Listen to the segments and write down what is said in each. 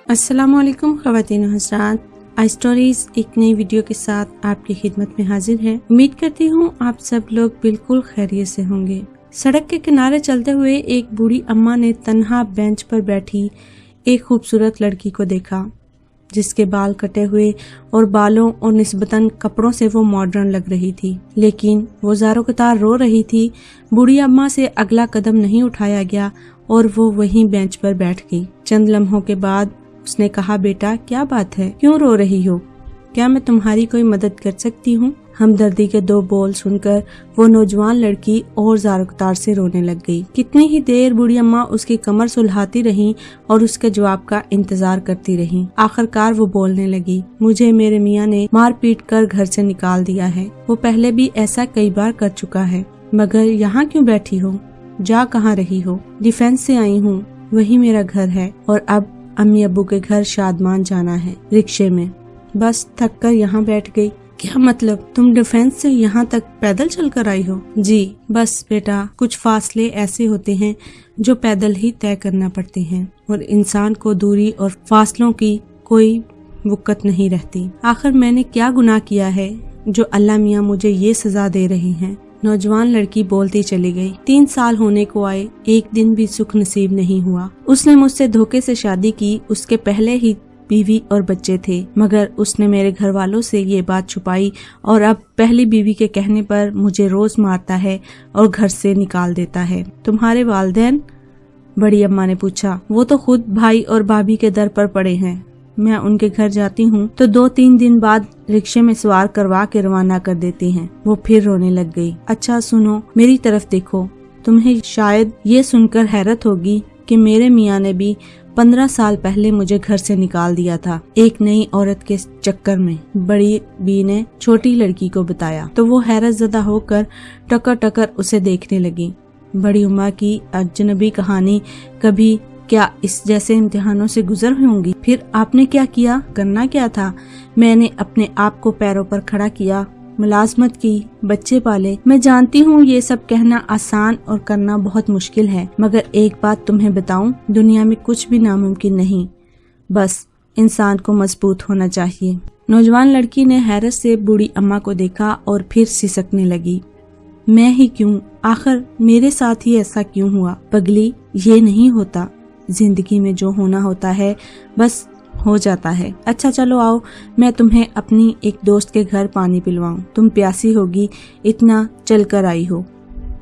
अस्सलामुअलैकुम ख़वातीन व हज़रात, आई स्टोरीज एक नई वीडियो के साथ आपकी खिदमत में हाजिर है। उम्मीद करती हूँ आप सब लोग बिल्कुल खैरियत से होंगे। सड़क के किनारे चलते हुए एक बूढ़ी अम्मा ने तन्हा बेंच पर बैठी एक खूबसूरत लड़की को देखा, जिसके बाल कटे हुए और बालों और निस्बतन कपड़ों से वो मॉडर्न लग रही थी, लेकिन वो ज़ारो कतार रो रही थी। बूढ़ी अम्मा से अगला कदम नहीं उठाया गया और वो वहीं बेंच पर बैठ गई। चंद लम्हों के बाद उसने कहा, बेटा क्या बात है, क्यों रो रही हो? क्या मैं तुम्हारी कोई मदद कर सकती हूँ? हमदर्दी के दो बोल सुनकर वो नौजवान लड़की और ज़ारो-कतार से रोने लग गई। कितनी ही देर बूढ़ी अम्मा उसकी कमर सुलहाती रही और उसके जवाब का इंतजार करती रही। आखिरकार वो बोलने लगी, मुझे मेरे मियाँ ने मार पीट कर घर से निकाल दिया है। वो पहले भी ऐसा कई बार कर चुका है, मगर यहाँ क्यों बैठी हो? जा कहाँ रही हो? डिफेंस से आई हूँ, वही मेरा घर है और अब अम्मी अब्बू के घर शादमान जाना है रिक्शे में। बस थक कर यहाँ बैठ गई। क्या मतलब, तुम डिफेंस से यहाँ तक पैदल चल कर आई हो? जी बस बेटा, कुछ फासले ऐसे होते हैं जो पैदल ही तय करना पड़ते हैं और इंसान को दूरी और फासलों की कोई वक़्त नहीं रहती। आखिर मैंने क्या गुनाह किया है जो अल्लाह मियाँ मुझे ये सजा दे रहे हैं? नौजवान लड़की बोलती चली गई। 3 साल होने को आए, एक दिन भी सुख नसीब नहीं हुआ। उसने मुझसे धोखे से शादी की। उसके पहले ही बीवी और बच्चे थे, मगर उसने मेरे घर वालों से ये बात छुपाई और अब पहली बीवी के कहने पर मुझे रोज मारता है और घर से निकाल देता है। तुम्हारे वालिदैन? बड़ी अम्मा ने पूछा। वो तो खुद भाई और भाभी के दर पर पड़े हैं। मैं उनके घर जाती हूँ तो 2-3 दिन बाद रिक्शे में सवार करवा के रवाना कर देती हैं। वो फिर रोने लग गई। अच्छा सुनो, मेरी तरफ देखो। तुम्हें शायद ये सुनकर हैरत होगी कि मेरे मियाँ ने भी 15 साल पहले मुझे घर से निकाल दिया था, एक नई औरत के चक्कर में। बड़ी बी ने छोटी लड़की को बताया तो वो हैरत ज़दा होकर टकर टकर उसे देखने लगी। बड़ी उम्मा की अजनबी कहानी कभी क्या इस जैसे इम्तिहानों से गुजर होंगी? फिर आपने क्या किया? करना क्या था? मैंने अपने आप को पैरों पर खड़ा किया, मुलाजमत की, बच्चे पाले। मैं जानती हूँ ये सब कहना आसान और करना बहुत मुश्किल है, मगर एक बात तुम्हें बताऊं, दुनिया में कुछ भी नामुमकिन नहीं, बस इंसान को मजबूत होना चाहिए। नौजवान लड़की ने हैरत से बूढ़ी अम्मा को देखा और फिर सिसकने लगी। मैं ही क्यों? आखिर मेरे साथ ही ऐसा क्यों हुआ? पगली, ये नहीं होता। जिंदगी में जो होना होता है बस हो जाता है। अच्छा चलो आओ, मैं तुम्हें अपनी एक दोस्त के घर पानी पिलवाऊं। तुम प्यासी होगी, इतना चल कर आई हो।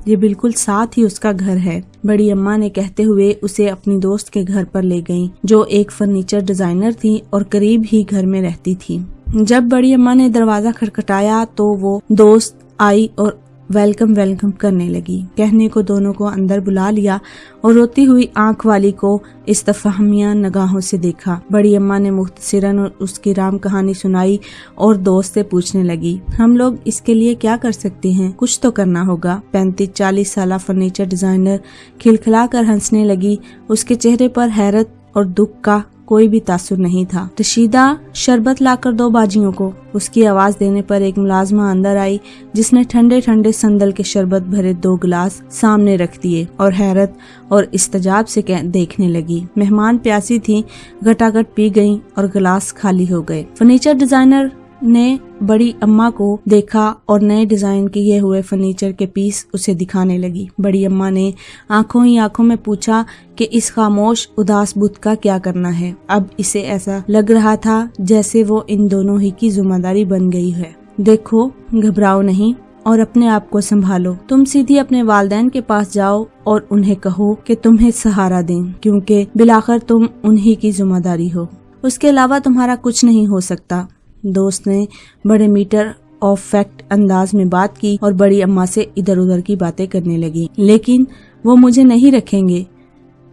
ये बिल्कुल साथ ही उसका घर है। बड़ी अम्मा ने कहते हुए उसे अपनी दोस्त के घर पर ले गईं, जो एक फर्नीचर डिजाइनर थी और करीब ही घर में रहती थी। जब बड़ी अम्मा ने दरवाजा खटखटाया तो वो दोस्त आई और वेलकम करने लगी। कहने को दोनों को अंदर बुला लिया और रोती हुई आंख वाली को इस्तफहामिया निगाहों से देखा। बड़ी अम्मा ने मुख्तसरन उसकी राम कहानी सुनाई और दोस्त से पूछने लगी, हम लोग इसके लिए क्या कर सकते हैं? कुछ तो करना होगा। 35-40 साल फर्नीचर डिजाइनर खिलखिला कर हंसने लगी। उसके चेहरे पर हैरत और दुख का कोई भी तासुर नहीं था। रशीदा, शरबत लाकर दो बाजियों को। उसकी आवाज देने पर एक मुलाजमा अंदर आई, जिसने ठंडे ठंडे संदल के शरबत भरे 2 गिलास सामने रख दिए और हैरत और इस्तजाब से देखने लगी। मेहमान प्यासी थी, घटाघट पी गईं और गिलास खाली हो गए। फर्नीचर डिजाइनर ने बड़ी अम्मा को देखा और नए डिजाइन किए हुए फर्नीचर के पीस उसे दिखाने लगी। बड़ी अम्मा ने आंखों ही आंखों में पूछा कि इस खामोश उदास बुत का क्या करना है। अब इसे ऐसा लग रहा था जैसे वो इन दोनों ही की जिम्मेदारी बन गई है। देखो, घबराओ नहीं और अपने आप को संभालो। तुम सीधी अपने वालिदैन के पास जाओ और उन्हें कहो कि तुम्हें सहारा दें, क्योंकि बिलाखिर तुम उन्हीं की जिम्मेदारी हो। उसके अलावा तुम्हारा कुछ नहीं हो सकता। दोस्त ने बड़े मीटर ऑफ फैक्ट अंदाज में बात की और बड़ी अम्मा से इधर उधर की बातें करने लगी। लेकिन वो मुझे नहीं रखेंगे,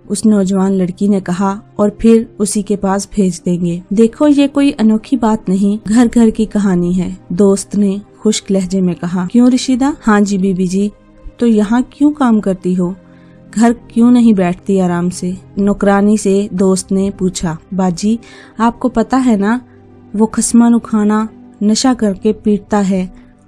उस नौजवान लड़की ने कहा, और फिर उसी के पास भेज देंगे। देखो, ये कोई अनोखी बात नहीं, घर घर की कहानी है, दोस्त ने खुश्क लहजे में कहा। क्यों रशीदा? हाँ जी बीबी जी। तो यहाँ क्यों काम करती हो? घर क्यों नहीं बैठती आराम से? नौकरानी से दोस्त ने पूछा। बाजी, आपको पता है ना, वो खस्मा नुखाना नशा करके पीटता है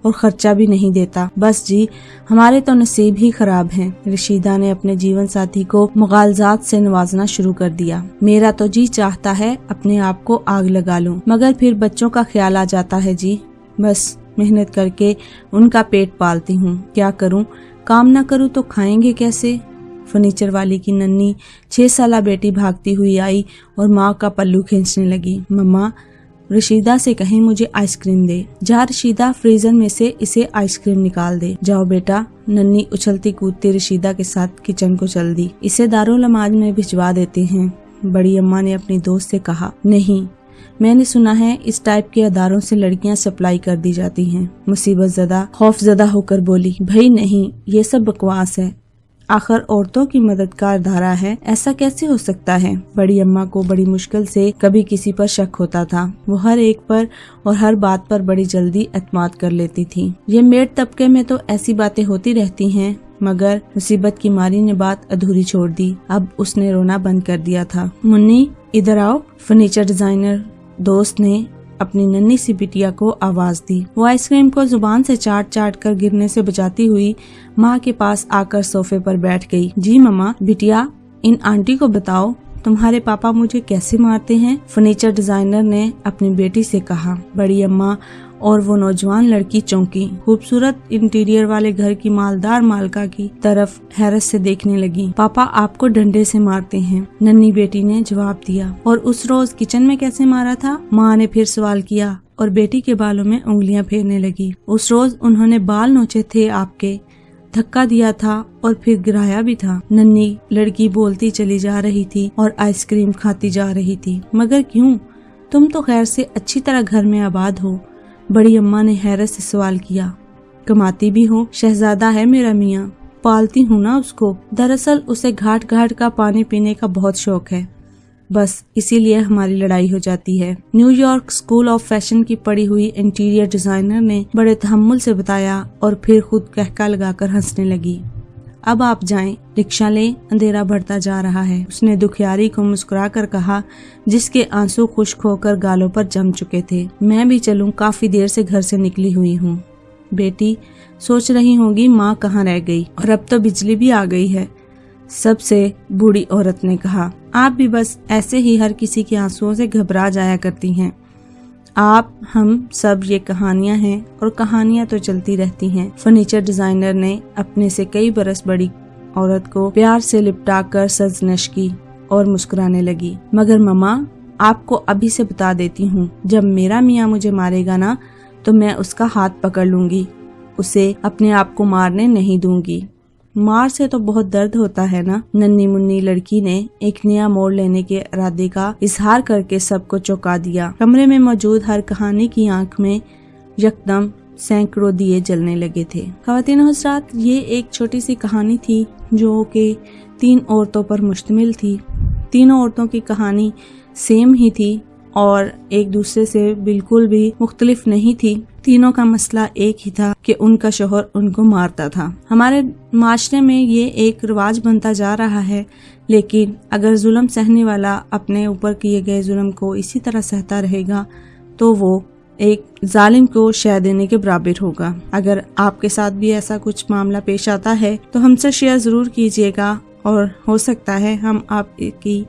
और खर्चा भी नहीं देता। बस जी, हमारे तो नसीब ही खराब हैं। रशीदा ने अपने जीवन साथी को मुगालजात से नवाजना शुरू कर दिया। मेरा तो जी चाहता है अपने आप को आग लगा लूं, मगर फिर बच्चों का ख्याल आ जाता है जी। बस मेहनत करके उनका पेट पालती हूँ, क्या करूँ, काम न करूँ तो खाएंगे कैसे। फर्नीचर वाली की नन्ही 6 साला बेटी भागती हुई आई और माँ का पल्लू खींचने लगी। मम्मा, रशीदा से कहीं मुझे आइसक्रीम दे। जा रशीदा, फ्रीजर में से इसे आइसक्रीम निकाल दे। जाओ बेटा। नन्ही उछलती कूदती रशीदा के साथ किचन को चल दी। इसे दारुल अमाज में भिजवा देते हैं, बड़ी अम्मा ने अपनी दोस्त से कहा। नहीं, मैंने सुना है इस टाइप के अदारों से लड़कियां सप्लाई कर दी जाती हैं। मुसीबत ज़दा खौफजदा होकर बोली। भाई नहीं, ये सब बकवास है। आखिर औरतों की मददगार धारा है, ऐसा कैसे हो सकता है। बड़ी अम्मा को बड़ी मुश्किल से कभी किसी पर शक होता था। वो हर एक पर और हर बात पर बड़ी जल्दी एतमाद कर लेती थी। ये मेड तबके में तो ऐसी बातें होती रहती हैं, मगर मुसीबत की मारी ने बात अधूरी छोड़ दी। अब उसने रोना बंद कर दिया था। मुन्नी, इधर आओ। फर्नीचर डिजाइनर दोस्त ने अपनी नन्ही सी बिटिया को आवाज दी। वो आइसक्रीम को जुबान से चाट चाट कर गिरने से बचाती हुई माँ के पास आकर सोफे पर बैठ गई। जी मम्मा। बिटिया, इन आंटी को बताओ तुम्हारे पापा मुझे कैसे मारते हैं। फर्नीचर डिजाइनर ने अपनी बेटी से कहा। बड़ी अम्मा और वो नौजवान लड़की चौंकी। खूबसूरत इंटीरियर वाले घर की मालदार मालका की तरफ हैरत से देखने लगी। पापा आपको डंडे से मारते हैं, नन्ही बेटी ने जवाब दिया। और उस रोज किचन में कैसे मारा था? माँ ने फिर सवाल किया और बेटी के बालों में उंगलियां फेरने लगी। उस रोज उन्होंने बाल नोचे थे आपके, धक्का दिया था और फिर गिराया भी था। नन्ही लड़की बोलती चली जा रही थी और आइसक्रीम खाती जा रही थी। मगर क्यों? तुम तो खैर से अच्छी तरह घर में आबाद हो। बड़ी अम्मा ने हैरत से सवाल किया। कमाती भी हो, शहजादा है मेरा मियाँ, पालती हूँ ना उसको। दरअसल उसे घाट घाट का पानी पीने का बहुत शौक है, बस इसीलिए हमारी लड़ाई हो जाती है। न्यूयॉर्क स्कूल ऑफ फैशन की पढ़ी हुई इंटीरियर डिजाइनर ने बड़े तहम्मुल से बताया और फिर खुद कहका लगाकर हंसने लगी। अब आप जाएं, रिक्शा लें, अंधेरा बढ़ता जा रहा है। उसने दुखियारी को मुस्कुरा कर कहा, जिसके आंसू खुश्क होकर गालों पर जम चुके थे। मैं भी चलूं, काफी देर से घर से निकली हुई हूँ। बेटी सोच रही होगी माँ कहाँ रह गई, और अब तो बिजली भी आ गई है, सबसे बूढ़ी औरत ने कहा। आप भी बस ऐसे ही हर किसी के आंसुओं से घबरा जाया करती हैं। आप, हम सब ये कहानियां हैं और कहानियां तो चलती रहती हैं। फर्नीचर डिजाइनर ने अपने से कई बरस बड़ी औरत को प्यार से लिपटाकर सजनश की और मुस्कुराने लगी। मगर मम्मा, आपको अभी से बता देती हूँ, जब मेरा मियाँ मुझे मारेगा ना तो मैं उसका हाथ पकड़ लूंगी, उसे अपने आप को मारने नहीं दूंगी। मार से तो बहुत दर्द होता है ना। नन्ही मुन्नी लड़की ने एक नया मोड़ लेने के इरादे का इजहार करके सबको चौंका दिया। कमरे में मौजूद हर कहानी की आंख में यकदम सैकड़ों दिए जलने लगे थे। ख़वातीन और हज़रात, ये एक छोटी सी कहानी थी जो कि 3 औरतों पर मुश्तमिल थी। तीनों औरतों की कहानी सेम ही थी और एक दूसरे से बिल्कुल भी मुख्तलिफ नहीं थी। तीनों का मसला एक ही था कि उनका शौहर उनको मारता था। हमारे माशरे में ये एक रिवाज बनता जा रहा है, लेकिन अगर जुल्म सहने वाला अपने ऊपर किए गए जुल्म को इसी तरह सहता रहेगा तो वो एक जालिम को शह देने के बराबर होगा। अगर आपके साथ भी ऐसा कुछ मामला पेश आता है तो हमसे शेयर जरूर कीजिएगा और हो सकता है हम आपकी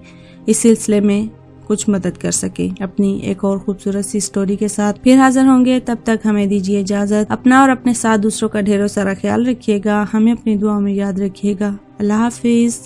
इस सिलसिले में कुछ मदद कर सके। अपनी एक और खूबसूरत सी स्टोरी के साथ फिर हाजिर होंगे। तब तक हमें दीजिए इजाजत। अपना और अपने साथ दूसरों का ढेरों सारा ख्याल रखिएगा। हमें अपनी दुआ में याद रखिएगा। अल्लाह हाफिज।